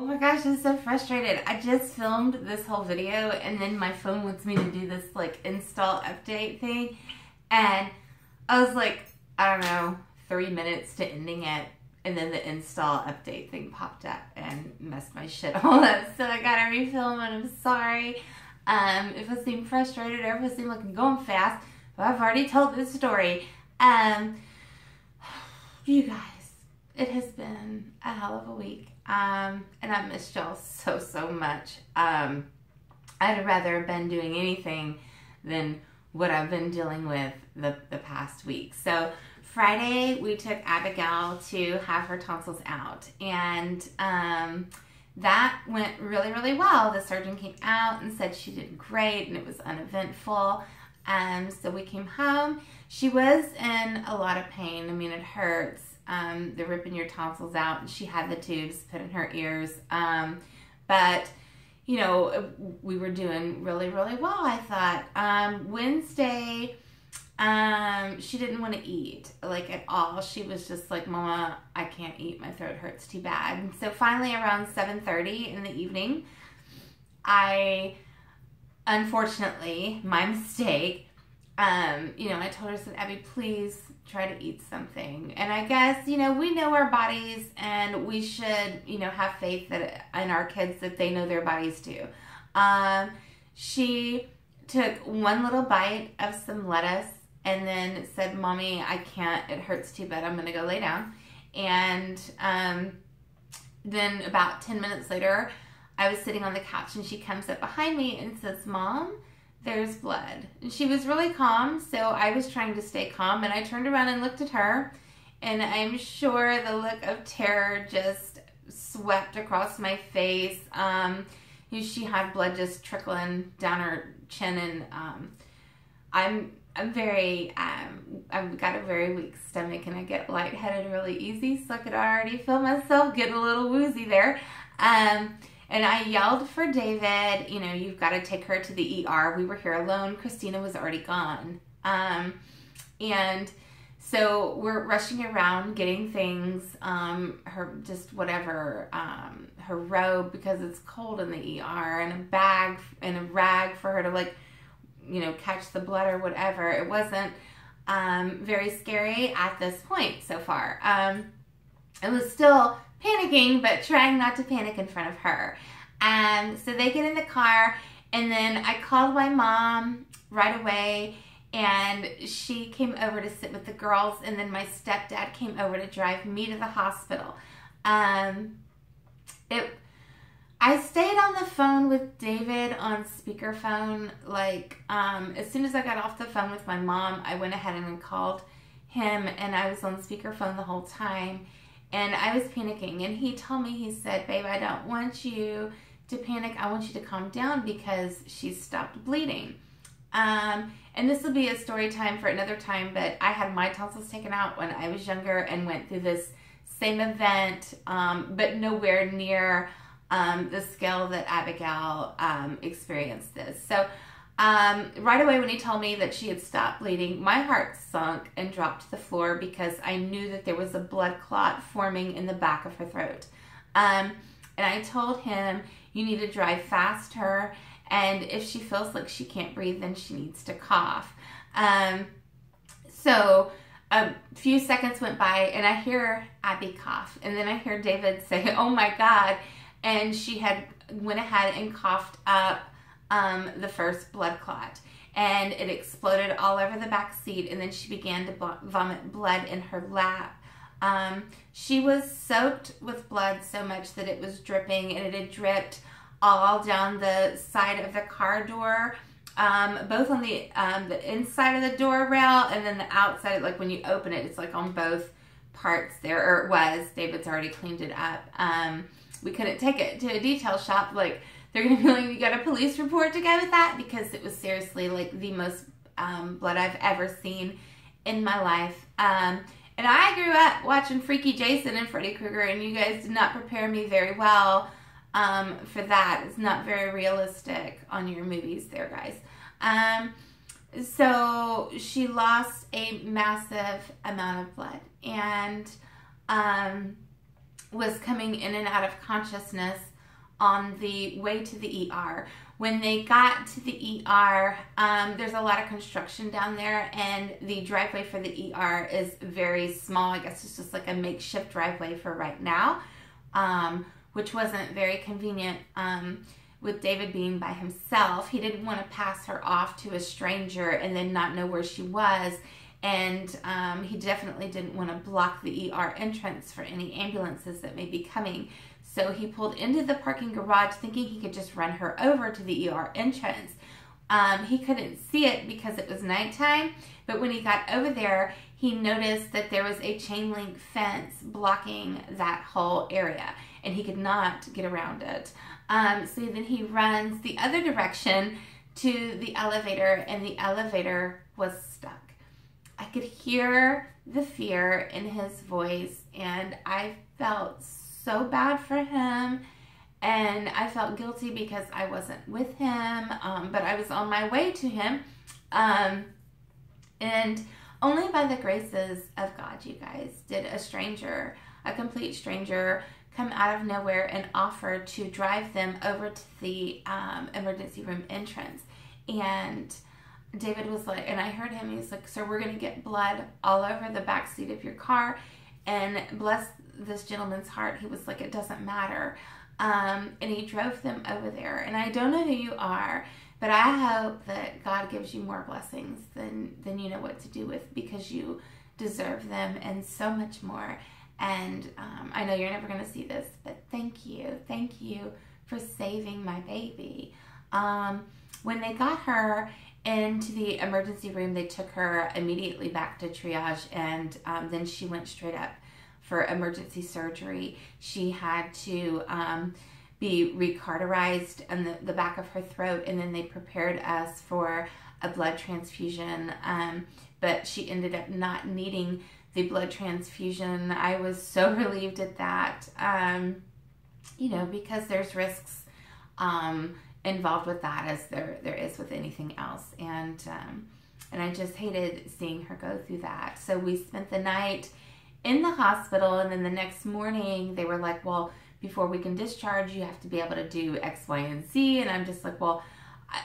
Oh my gosh, I'm so frustrated. I just filmed this whole video and then my phone wants me to do this like install update thing. And I was like, I don't know, 3 minutes to ending it. And then the install update thing popped up and messed my shit all up. So I gotta refilm and I'm sorry. If I seem frustrated or if I seem like I'm going fast, but I've already told this story. You guys, it has been a hell of a week. And I missed y'all so much. I'd rather have been doing anything than what I've been dealing with the past week. So Friday, we took Abigail to have her tonsils out. And that went really well. The surgeon came out and said she did great and it was uneventful. So we came home. She was in a lot of pain. I mean, it hurts. They're ripping your tonsils out, and she had the tubes put in her ears. But, you know, we were doing really well, I thought. Wednesday, she didn't want to eat, like, at all. She was just like, Mama, I can't eat. My throat hurts too bad. And so finally around 7:30 in the evening, unfortunately, my mistake, you know, I told her, I said, Abby, please try to eat something. And I guess, you know, we know our bodies and we should, you know, have faith that in our kids that they know their bodies too. She took one little bite of some lettuce and then said, Mommy, I can't, it hurts too bad. I'm going to go lay down. And then about 10 minutes later, I was sitting on the couch and she comes up behind me and says, Mom, there's blood. And she was really calm, so I was trying to stay calm, and I turned around and looked at her, and I'm sure the look of terror just swept across my face. You know, she had blood just trickling down her chin, and I've got a very weak stomach, and I get lightheaded really easy, so I could already feel myself getting a little woozy there. And I yelled for David, you know, you've got to take her to the ER. We were here alone. Christina was already gone. And so we're rushing around getting things, her, just whatever, her robe because it's cold in the ER, and a bag and a rag for her to, like, you know, catch the blood or whatever. It wasn't very scary at this point so far. It was still panicking, but trying not to panic in front of her. So they get in the car, and then I called my mom right away, and she came over to sit with the girls, and then my stepdad came over to drive me to the hospital. I stayed on the phone with David on speakerphone. Like, as soon as I got off the phone with my mom, I went ahead and called him, and I was on speakerphone the whole time. And I was panicking, and he told me, he said, babe, I don't want you to panic. I want you to calm down because she's stopped bleeding. And this will be a story time for another time, but I had my tonsils taken out when I was younger and went through this same event, but nowhere near the scale that Abigail experienced this. So right away when he told me that she had stopped bleeding, my heart sunk and dropped to the floor because I knew that there was a blood clot forming in the back of her throat. And I told him, you need to drive faster, and if she feels like she can't breathe, then she needs to cough. So a few seconds went by, and I hear Abby cough, and then I hear David say, oh my God, and she had went ahead and coughed up the first blood clot, and it exploded all over the back seat, and then she began to vomit blood in her lap. She was soaked with blood so much that it was dripping, and it had dripped all down the side of the car door, both on the inside of the door rail and then the outside, like when you open it, it's like on both parts there, or it was. David's already cleaned it up. We couldn't take it to a detail shop, like, they're going to be like, you got a police report to go with that? Because it was seriously like the most blood I've ever seen in my life. And I grew up watching Freaky Jason and Freddy Krueger, and you guys did not prepare me very well for that. It's not very realistic on your movies there, guys. So she lost a massive amount of blood and was coming in and out of consciousness on the way to the ER. When they got to the ER, there's a lot of construction down there, and the driveway for the ER is very small. I guess it's just like a makeshift driveway for right now, which wasn't very convenient with David being by himself. He didn't want to pass her off to a stranger and then not know where she was, and he definitely didn't want to block the ER entrance for any ambulances that may be coming. So he pulled into the parking garage thinking he could just run her over to the ER entrance. He couldn't see it because it was nighttime, but when he got over there, he noticed that there was a chain link fence blocking that whole area, and he could not get around it. So then he runs the other direction to the elevator, and the elevator was stuck. I could hear the fear in his voice, and I felt so bad for him, and I felt guilty because I wasn't with him, but I was on my way to him, and only by the graces of God, you guys, did a stranger, a complete stranger, come out of nowhere and offer to drive them over to the emergency room entrance. And David was like, and I heard him, he's like, "Sir, we're going to get blood all over the back seat of your car." And bless this gentleman's heart, he was like, "It doesn't matter." And he drove them over there. And I don't know who you are, but I hope that God gives you more blessings than you know what to do with, because you deserve them and so much more. And I know you're never going to see this, but thank you. Thank you for saving my baby. When they got her into the emergency room, they took her immediately back to triage, and then she went straight up for emergency surgery. She had to be recauterized in the back of her throat, and then they prepared us for a blood transfusion, but she ended up not needing the blood transfusion. I was so relieved at that, because there's risks involved with that, as there is with anything else, and I just hated seeing her go through that. So we spent the night in the hospital, and then the next morning they were like, "Well, before we can discharge, you have to be able to do X, Y, and Z." And I'm just like, well,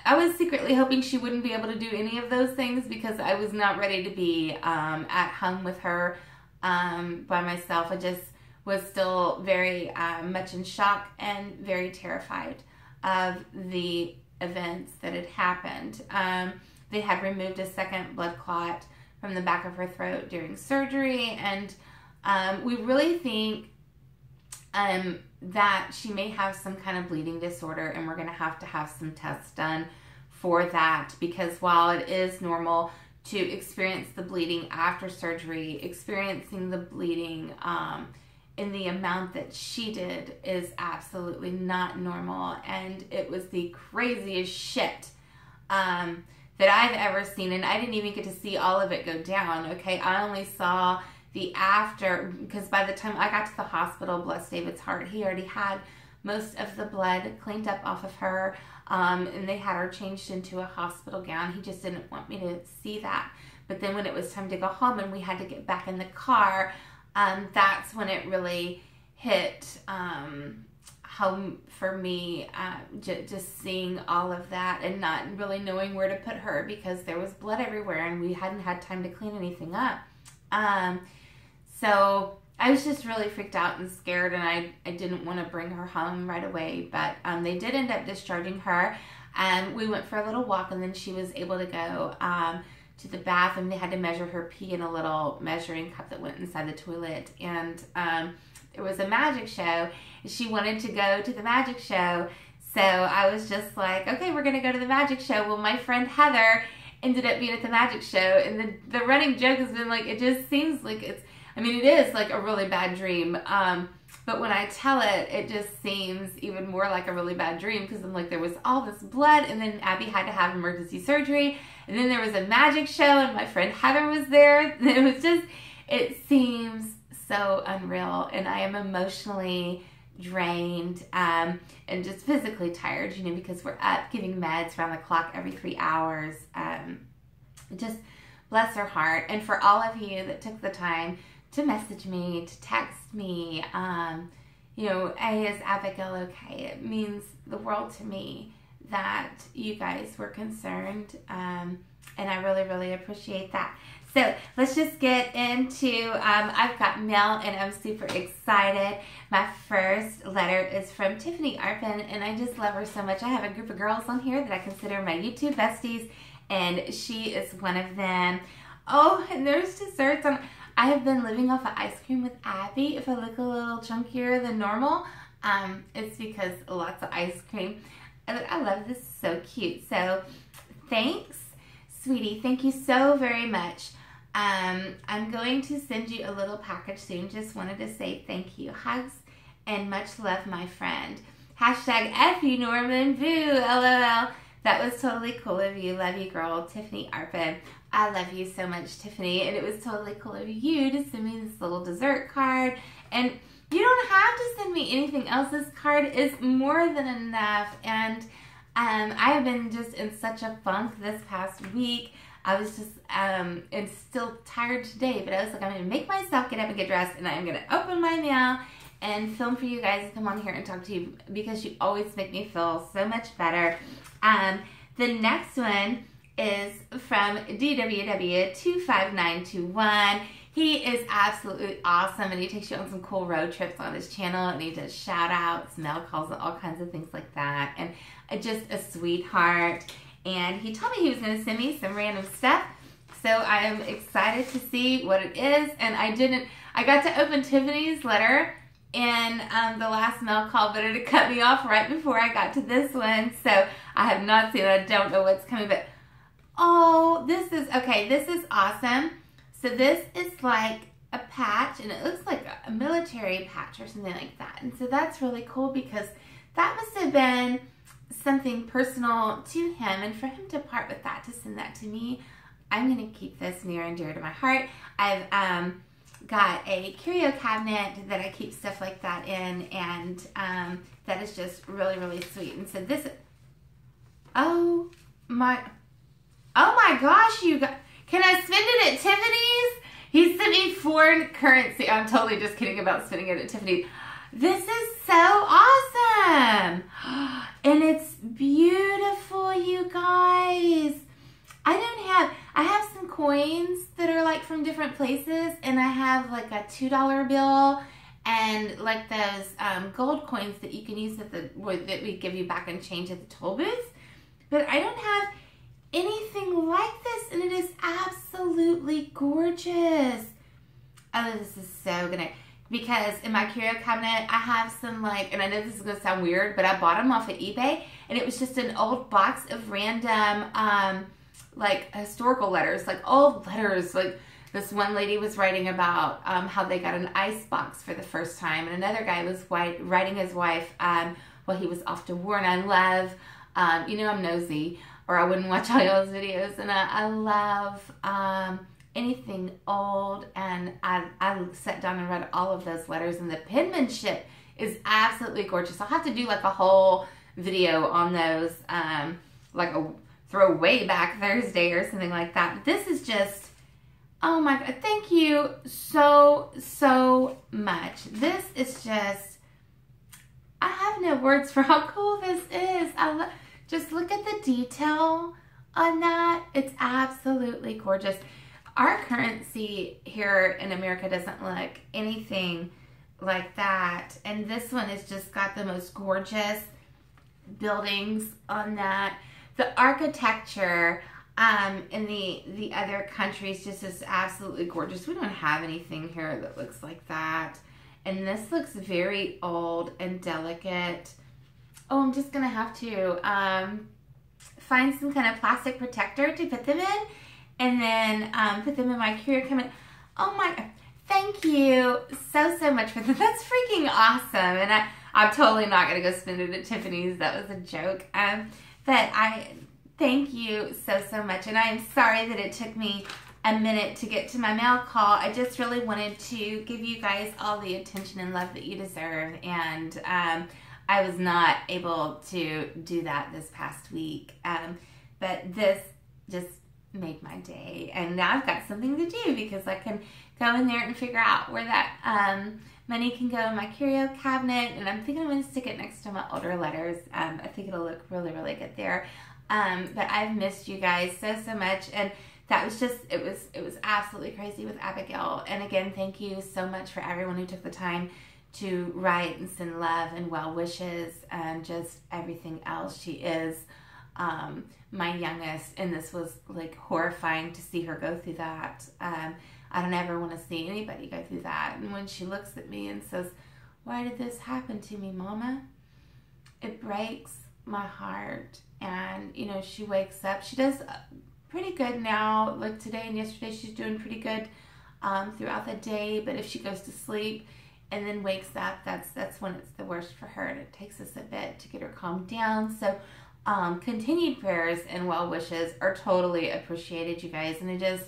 I was secretly hoping she wouldn't be able to do any of those things, because I was not ready to be at home with her by myself. I just was still very much in shock and very terrified of the events that had happened. They had removed a second blood clot from the back of her throat during surgery, and we really think that she may have some kind of bleeding disorder, and we're going to have some tests done for that, because while it is normal to experience the bleeding after surgery, experiencing the bleeding in the amount that she did is absolutely not normal, and it was the craziest shit that I've ever seen, and I didn't even get to see all of it go down, okay? I only saw the after, because by the time I got to the hospital, bless David's heart, he already had most of the blood cleaned up off of her, and they had her changed into a hospital gown. He just didn't want me to see that. But then when it was time to go home and we had to get back in the car, that's when it really hit home for me, just seeing all of that and not really knowing where to put her, because there was blood everywhere and we hadn't had time to clean anything up. So I was just really freaked out and scared, and I didn't want to bring her home right away, but they did end up discharging her, and we went for a little walk, and then she was able to go to the bathroom. They had to measure her pee in a little measuring cup that went inside the toilet, and there was a magic show. She wanted to go to the magic show, so I was just like, okay, we're going to go to the magic show. Well, my friend Heather ended up being at the magic show, and the running joke has been like, it just seems like it is like a really bad dream, but when I tell it, it just seems even more like a really bad dream, because I'm like, there was all this blood, and then Abby had to have emergency surgery, and then there was a magic show, and my friend Heather was there, and it seems so unreal, and I am emotionally drained, and just physically tired, because we're up giving meds around the clock every 3 hours. Just bless her heart. And for all of you that took the time to message me, to text me, A is Abigail okay. It means the world to me that you guys were concerned, and I really, really appreciate that. So let's just get into, I've got mail and I'm super excited. My first letter is from Tiffany Arpin, and I just love her so much. I have a group of girls on here that I consider my YouTube besties, and she is one of them. Oh, and there's desserts on. I have been living off of ice cream with Abby. If I look a little chunkier than normal, it's because lots of ice cream. I love this, so cute. So thanks, sweetie. Thank you so very much. I'm going to send you a little package soon. Just wanted to say thank you. Hugs and much love, my friend. Hashtag F you, Norman. Boo, LOL. That was totally cool of you. Love you, girl. Tiffany Arpin. I love you so much, Tiffany. And it was totally cool of you to send me this little dessert card. And you don't have to send me anything else. This card is more than enough. And I have been just in such a funk this past week. I was just, and still tired today, but I was like, I'm going to make myself get up and get dressed, and I'm going to open my mail and film for you guys and come on here and talk to you, because you always make me feel so much better. The next one is from DWW25921. He is absolutely awesome, and he takes you on some cool road trips on his channel, and he does shout outs, mail calls, and all kinds of things like that, and just a sweetheart. And he told me he was going to send me some random stuff, so I am excited to see what it is. And I got to open Tiffany's letter in the last mail call, but it had cut me off right before I got to this one, so I have not seen it. I don't know what's coming, but oh, this is awesome. So this is like a patch, and it looks like a military patch or something like that. And so that's really cool, because that must have been something personal to him, and for him to part with that, to send that to me, I'm going to keep this near and dear to my heart. I've got a curio cabinet that I keep stuff like that in, and that is just really, really sweet. And so this, oh my gosh, you guys, can I spend it at Tiffany's? He sent me foreign currency. I'm totally just kidding about spending it at Tiffany's. This is so awesome. And it's beautiful, you guys. I have some coins that are like from different places, and I have like a $2 bill and like those gold coins that you can use that we give you back and change at the toll booth. But I don't have anything like this, and it is absolutely gorgeous. Oh, this is so good. Because in my curio cabinet, I have some like, and I know this is going to sound weird, but I bought them off of eBay, and it was just an old box of random, like historical letters, like old letters. Like this one lady was writing about how they got an ice box for the first time, and another guy was writing his wife while he was off to war. And I love, I'm nosy, or I wouldn't watch all y'all's videos, and I love anything old, and I sat down and read all of those letters, and the penmanship is absolutely gorgeous. I'll have to do like a whole video on those, like a throwaway back Thursday or something like that. But this is just, oh my God, thank you so much. This is just, I have no words for how cool this is. Just look at the detail on that. It's absolutely gorgeous. Our currency here in America doesn't look anything like that. And this one has just got the most gorgeous buildings on that. The architecture in the other countries just is absolutely gorgeous. We don't have anything here that looks like that. And this looks very old and delicate. Oh, I'm just going to have to find some kind of plastic protector to put them in, and then put them in my curio cabinet. Oh my, thank you so much for that. That's freaking awesome. And I'm totally not going to go spend it at Tiffany's. That was a joke. But I thank you so much. And I am sorry that it took me a minute to get to my mail call. I just really wanted to give you guys all the attention and love that you deserve. And I was not able to do that this past week. But this just made my day. And now I've got something to do, because I can go in there and figure out where that money can go in my curio cabinet. And I'm thinking I'm going to stick it next to my older letters. I think it'll look really, really good there. But I've missed you guys so much. And that was just, it was absolutely crazy with Abigail. And again, thank you so much for everyone who took the time to write and send love and well wishes and just everything else. She is my youngest, and this was like horrifying to see her go through that. I don't ever want to see anybody go through that. And when she looks at me and says, "Why did this happen to me, Mama?" It breaks my heart. And, you know, she wakes up. She does pretty good now. Like today and yesterday, she's doing pretty good throughout the day. But if she goes to sleep and then wakes up, that's when it's the worst for her. And it takes us a bit to get her calmed down. So continued prayers and well wishes are totally appreciated, you guys. And I just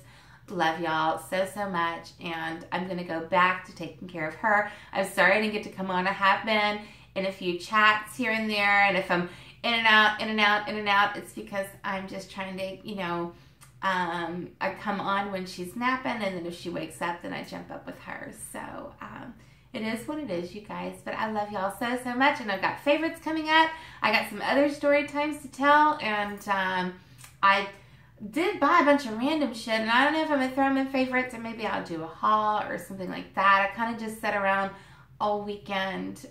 love y'all so much. And I'm going to go back to taking care of her. I'm sorry I didn't get to come on. I have been in a few chats here and there. And if I'm in and out, it's because I'm just trying to, you know, I come on when she's napping, and then if she wakes up, then I jump up with her. So it is what it is, you guys. But I love y'all so much, and I've got favorites coming up. I got some other story times to tell, and I did buy a bunch of random shit, and I don't know if I'm going to throw them in favorites, or maybe I'll do a haul or something like that. I kind of just sat around all weekend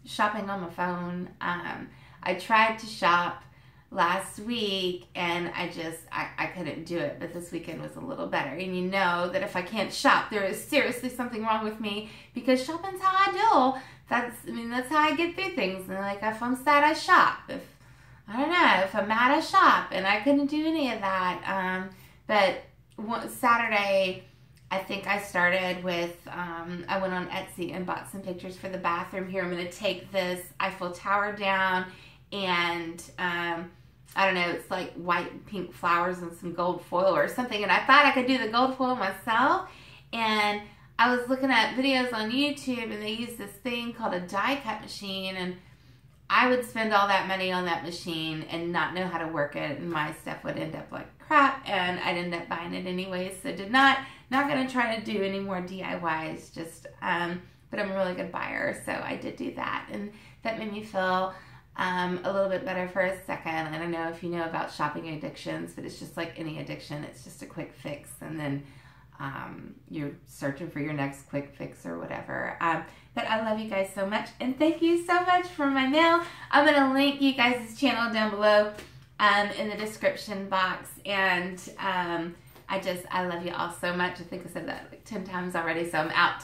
shopping on my phone. I tried to shop last week, and I couldn't do it, but this weekend was a little better. And you know that if I can't shop, there is seriously something wrong with me, because shopping's how I do. That's how I get through things. And like, if I'm sad, I shop. If I'm mad, I shop, and I couldn't do any of that. But Saturday, I think I started with, I went on Etsy and bought some pictures for the bathroom here. I'm going to take this Eiffel Tower down, and I don't know, it's like white and pink flowers and some gold foil or something. And I thought I could do the gold foil myself. And I was looking at videos on YouTube, and they use this thing called a die cut machine. And I would spend all that money on that machine and not know how to work it, and my stuff would end up like crap, and I'd end up buying it anyway. So not going to try to do any more DIYs, just but I'm a really good buyer, so I did do that, and that made me feel a little bit better for a second. I don't know if you know about shopping addictions, but it's just like any addiction. It's just a quick fix, and then you're searching for your next quick fix or whatever. But I love you guys so much, and thank you so much for my mail. I'm going to link you guys' channel down below in the description box, and I love you all so much. I think I said that like 10 times already, so I'm out.